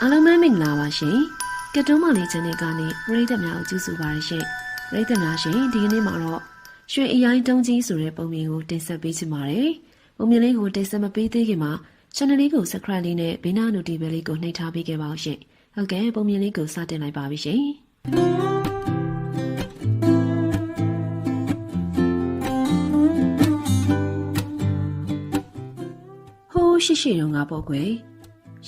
အားလုံးပဲမင်္ဂလာပါရှင်။ကတုံးမလေးချန်နယ်ကနေပရိသတ်များကိုကြိုဆိုပါရရှင်။ပရိသတ်များရှင်ဒီကနေ့မှာတော့ရွှေအရိုင်းတုံးကြီးဆိုတဲ့ပုံမြင်ကိုတင်ဆက်ပေးချင်ပါတယ်။ပုံမြင်လေးကိုတင်ဆက်မပေးသေးခင်မှာ channel လေးကို subscribe လေးနဲ့ဘေးနား notification လေးကိုနှိပ်ထားပေးခဲ့ပါဦးရှင်။ဟုတ်ကဲ့ပုံမြင်လေးကိုစတင်လိုက်ပါပြီရှင်။ဟိုးရှိတုန်းကပေါ့ကွယ်။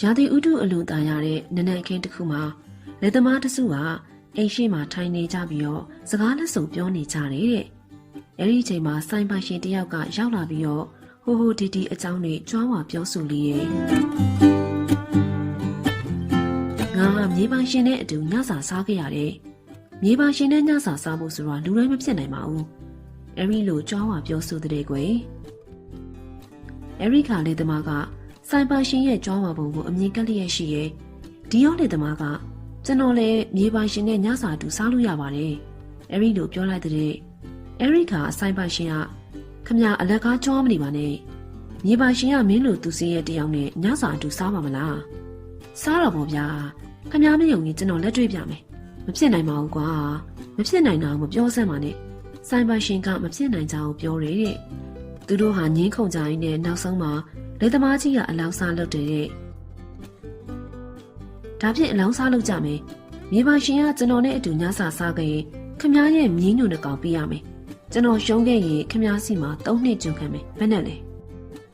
ရာသီဥတုအလွန်တန်ရတဲ့နနက်ခင်းတစ်ခုမှာလက်သမားတစုကအိမ်ရှိမှထိုင်နေကြပြီးတော့စကားလက်စုံပြောနေကြတယ်တဲ့။အဲဒီအချိန်မှာစိုင်းပိုင်ရှင်တယောက်ကရောက်လာပြီးတော့ဟိုဟိုတီတီအကြောင်းတွေကြွားဝါပြောဆိုလေရဲ့။ငါကမြေပိုင်ရှင်နဲ့အတူညစာစားခဲ့ရတယ်။မြေပိုင်ရှင်နဲ့ညစာစားဖို့ဆိုတော့လူတိုင်းမဖြစ်နိုင်ပါဘူး။အဲဒီလိုကြွားဝါပြောဆိုတဲ့ကွယ်။အဲဒီခါလေးသမားကစိုင်းပိုင်ရှင်ရဲ့ကြွားဝါပုံကိုအမြင်ကလျက်ရှိရဲ့ဒီရောလေသမားကကျွန်တော်လည်းမြေပိုင်ရှင်နဲ့ညစာတူစားလို့ရပါတယ်။အဲဒီလိုပြောလိုက်တဲ့အဲဒီခါစိုင်းပိုင်ရှင်ကခမအလက်ကားကြွားမနေပါနဲ့။မြေပိုင်ရှင်ကမင်းလိုသူစင်းရဲ့တယောက်နဲ့ညစာတူစားပါမလား။စားတော့ဗောဗျာ။ခမမယုံရင်ကျွန်တော်လက်တွေ့ပြမယ်။မဖြစ်နိုင်ပါဘူးကွာ။မဖြစ်နိုင်တာကိုမပြောစမ်းပါနဲ့။စိုင်းပိုင်ရှင်ကမဖြစ်နိုင်ကြအောင်ပြောတယ်တဲ့။သူတို့ဟာငင်းခုန်ကြရင်းနဲ့နောက်ဆုံးမှာလက်သမားကြီးကအလောင်းစားလုပ်တယ်တဲ့။ဒါဖြင့်အလောင်းစားလုပ်ကြမယ်။မြေပိုင်ရှင်ကကျွန်တော်နဲ့အတူညစာစားခဲ့ရင်ခမရဲ့မြင်းညွန့်တစ်ကောင်ပေးရမယ်။ကျွန်တော်ရှုံးခဲ့ရင်ခမစီမှာ3နှစ်ကျုံခံမယ်။ဘယ်နဲ့လဲ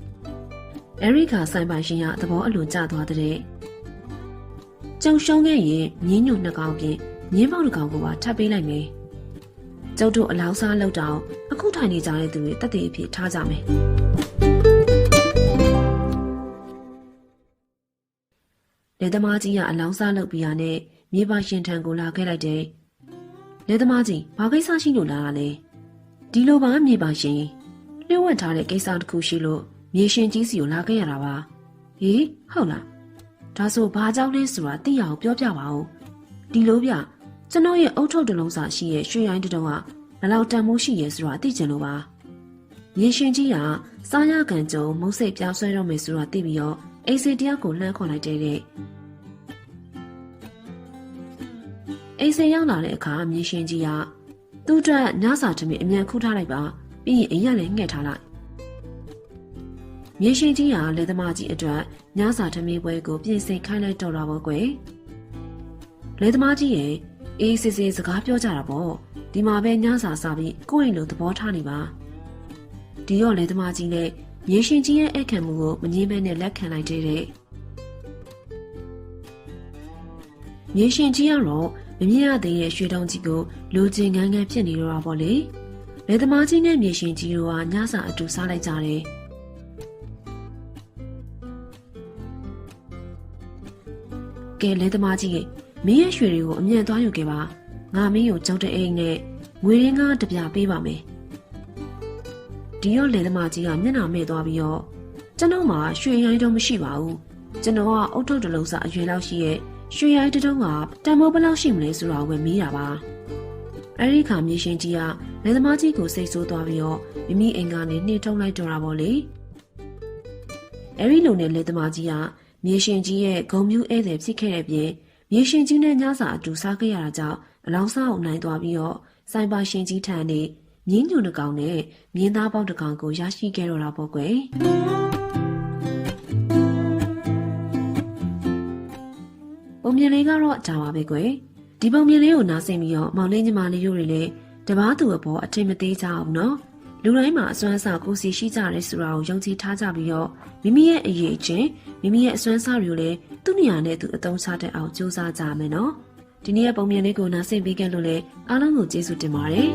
။အဲရိကာဆိုင်ပိုင်ရှင်ကသဘောအလွန်ကျသွားတဲ့။ကျုံရှုံးခဲ့ရင်မြင်းညွန့်2ကောင်ပြင်မြင်းပေါက်1ကောင်ကိုပါထပ်ပေးလိုက်မယ်။ကျုပ်တို့အလောင်းစားလုပ်တော့အခုထိုင်နေကြတဲ့သူတွေတက်တည်အဖြစ်ထားကြမယ်။လက်သမားကြီးကအလောင်းစားလုပ်ပြီးရနဲ့မြေပိုင်ရှင်ထံကိုလာခဲ့လိုက်တယ်။လက်သမားကြီးဘာကိစ္စရှိလို့လာတာလဲ။ဒီလိုပါမြေပိုင်ရှင်လျှို့ဝှက်ထားတဲ့ကိစ္စတစ်ခုရှိလို့မြေရှင်ကြီးစီကိုလာခဲ့ရတာပါ။ဟေးဟုတ်လား။ဒါဆိုဘာကြောင့်လဲဆိုတာသိရအောင်ပြောပြပါဦး။ဒီလိုပြကျွန်တော်ရဲ့အုတ်ထုတ်တလုံးစာရှိရဲ့ရွှေရိုင်းတုံးကဘယ်လောက်တန်မိုးရှိရဲဆိုတာသိချင်လို့ပါ။မြေရှင်ကြီးကစားရကန်ကြုံမုတ်စိတ်ပြားဆွဲတော့မယ်ဆိုတာသိပြီးတော့အိမ်စီတယောက်ကိုလှမ်းခေါ်လိုက်တဲ့အိမ်စီရောက်လာတဲ့အခါမြေရှင်ကြီးကသူ့အတွက်ညစာထမင်းအမြန်ခုထားလိုက်ပါပြီးရင်အိမ်ရလည်းငှက်ထားလိုက်မြေရှင်ကြီးကလက်သမားကြီးအတွက်ညစာထမင်းပွဲကိုပြင်ဆင်ခိုင်းလိုက်တော့တာပေါ့ကွယ်လက်သမားကြီးရဲ့အေးစစ်စစ်စကားပြောကြတာပေါ့ဒီမှာပဲညစာစားပြီးကိုယ့်အိမ်လိုသဘောထားနေပါဒီတော့လက်သမားကြီးနဲ့မြေရှင်ကြီးရဲ့အခက်မှုကိုမငြင်းဘဲနဲ့လက်ခံလိုက်တဲ့မြေရှင်ကြီးကတော့မမြင်ရသေးတဲ့ရွှေတုံးကြီးကိုလိုချင်ငန်းငန်းဖြစ်နေတော့တာပေါ့လေလက်သမားကြီးနဲ့မြေရှင်ကြီးတို့ကညစာအတူစားလိုက်ကြတယ်ကဲလက်သမားကြီးရဲ့မင်းရဲ့ရွှေတွေကိုအမြန်သွားယူခဲ့ပါငါမင်းကိုကြောက်တဲ့အိမ်နဲ့ငွေရင်းကားတစ်ပြားပေးပါမယ်ဒီရောလေသမားကြီးကမျက်နှာမဲ့သွားပြီးတော့ကျွန်တော်မှရွှေရိုင်းတုံးမရှိပါဘူးကျွန်တော်ကအုတ်ထုတ်တလုံးစာအရွယ်လောက်ရှိရဲ့ရွှေရိုင်းတုံးကတန်မိုးဘယ်လောက်ရှိမလဲဆိုတာကိုမေးတာပါအဲဒီခါမြေရှင်ကြီးကလေသမားကြီးကိုစိတ်ဆိုးသွားပြီးတော့မိမိအိမ်ကနေနှင်ထုတ်လိုက်တော့တာပေါ့လေအဲဒီလိုနဲ့လေသမားကြီးကမြေရှင်ကြီးရဲ့ဂုံမြူးဧည့်သည်ဖြစ်ခဲ့တဲ့ပြင်မြေရှင်ကြီးနဲ့ညစာအတူစားခဲ့ရတာကြောင့်အလောင်းစားအောင်နိုင်သွားပြီးတော့စိုင်းပါရှင်ကြီးထံနေမြင်းညွန့်တစ်ကောင်နဲ့မြင်းသားပေါက်တစ်ကောင်ကိုရရှိခဲ့တော့တာပေါ့ကွယ်ပုံမြင်လေးကတော့ဒါပါပဲကွယ်ဒီပုံမြင်လေးကိုနားဆင်ပြီးတော့မောင်လေးညီမလေးတို့တွေလည်းတပားသူအပေါ်အထင်မသေးကြအောင်နော်လူတိုင်းမှာအစွမ်းအစကိုစီရှိကြရဲဆိုတာကိုယုံကြည်ထားကြပြီးတော့မိမိရဲ့အရေးအချင်းမိမိရဲ့အစွမ်းအစတွေကိုလည်းသူ့နေရာနဲ့သူအသုံးချတတ်အောင်ကြိုးစားကြမယ်နော်ဒီနေ့ရဲ့ပုံမြင်လေးကိုနားဆင်ပေးကြလို့လည်းအားလုံးကိုကျေးဇူးတင်ပါတယ်